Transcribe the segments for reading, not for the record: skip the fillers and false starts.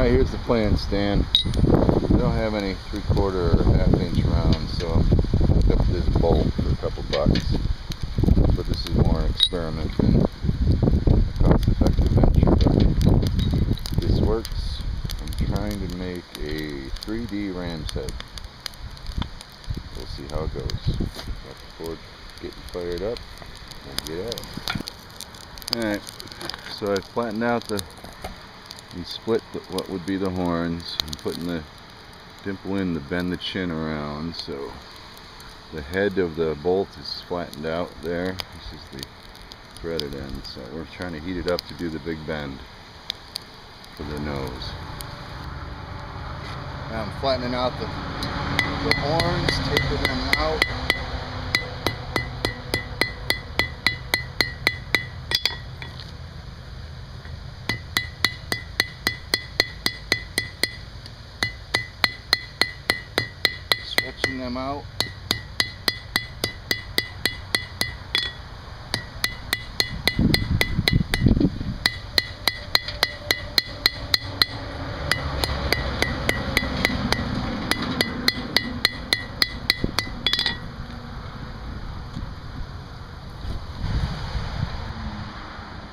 Alright, here's the plan, Stan. We don't have any 3/4 or 1/2 inch rounds, so I hooked up this bolt for a couple bucks. But this is more an experiment than a cost-effective venture. But this works. I'm trying to make a 3D ram's head. We'll see how it goes. Got the forge getting fired up. We'll get at it. Alright, so I've flattened out and split what would be the horns. I'm putting the dimple in to bend the chin around, so the head of the bolt is flattened out there. This is the threaded end, so we're trying to heat it up to do the big bend for the nose. Now I'm flattening out the horns, tapering them out. Stretching them out.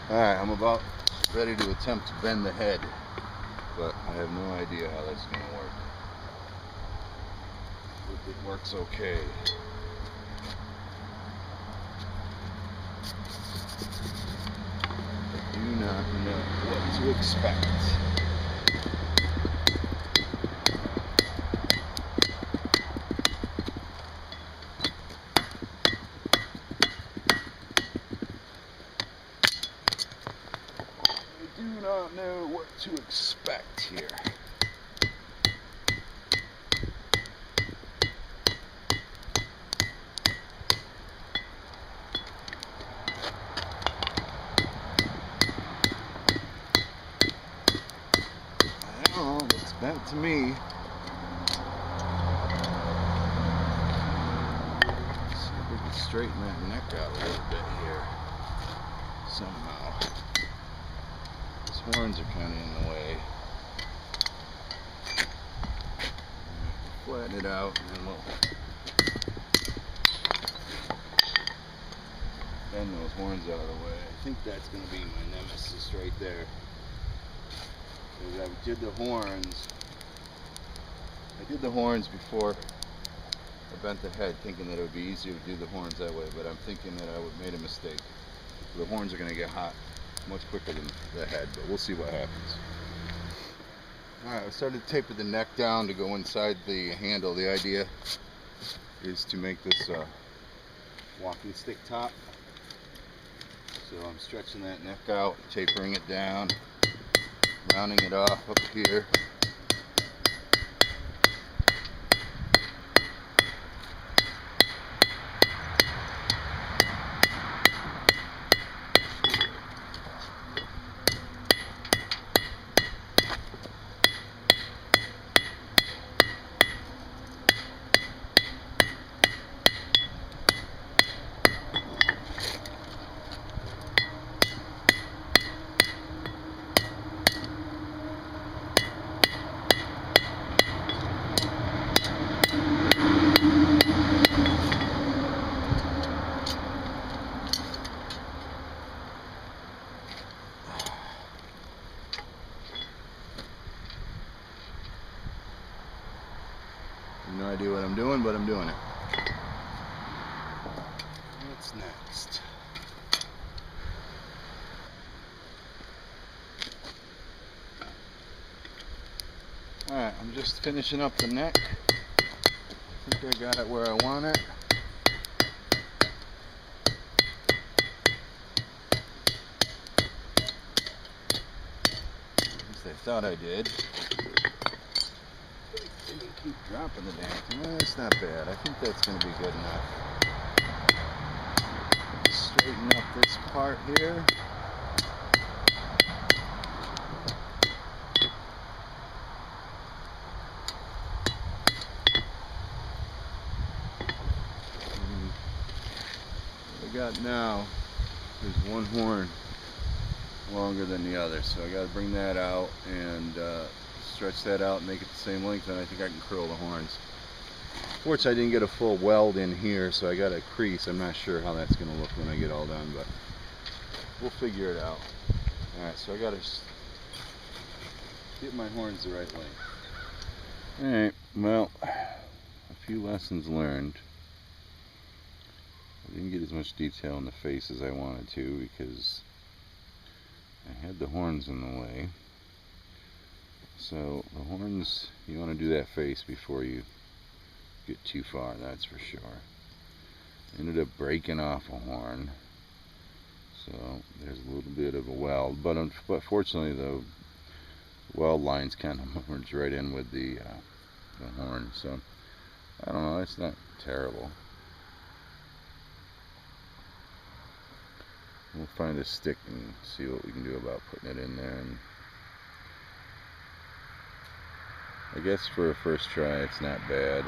Alright, I'm about ready to attempt to bend the head, but I have no idea how that's going to work. Hope it works okay. I do not know what to expect. I do not know what to expect here. Oh, looks bent to me. See if we can straighten that neck out a little bit here somehow. These horns are kind of in the way. Flatten it out and then we'll bend those horns out of the way. I think that's going to be my nemesis right there. I did the horns before I bent the head, thinking that it would be easier to do the horns that way, but I'm thinking that I would made a mistake. The horns are going to get hot much quicker than the head, but we'll see what happens. Alright, I started to taper the neck down to go inside the handle. The idea is to make this walking stick top. So I'm stretching that neck out, tapering it down, rounding it off up here. No idea what I'm doing, but I'm doing it. What's next? Alright, I'm just finishing up the neck. I think I got it where I want it. At least I thought I did. Keep dropping the damn thing. Well, that's not bad. I think that's going to be good enough. Straighten up this part here. What I got now is one horn longer than the other, so I got to bring that out and stretch that out and make it the same length, and I think I can curl the horns. Fortunately, I didn't get a full weld in here, so I got a crease. I'm not sure how that's going to look when I get all done, but we'll figure it out. Alright, so I got to get my horns the right length. Alright, well, a few lessons learned. I didn't get as much detail in the face as I wanted to because I had the horns in the way. So the horns, you want to do that face before you get too far, that's for sure. Ended up breaking off a horn, so there's a little bit of a weld, but fortunately the weld lines kind of merge right in with the horn, so I don't know, it's not terrible. We'll find a stick and see what we can do about putting it in there. And I guess for a first try it's not bad.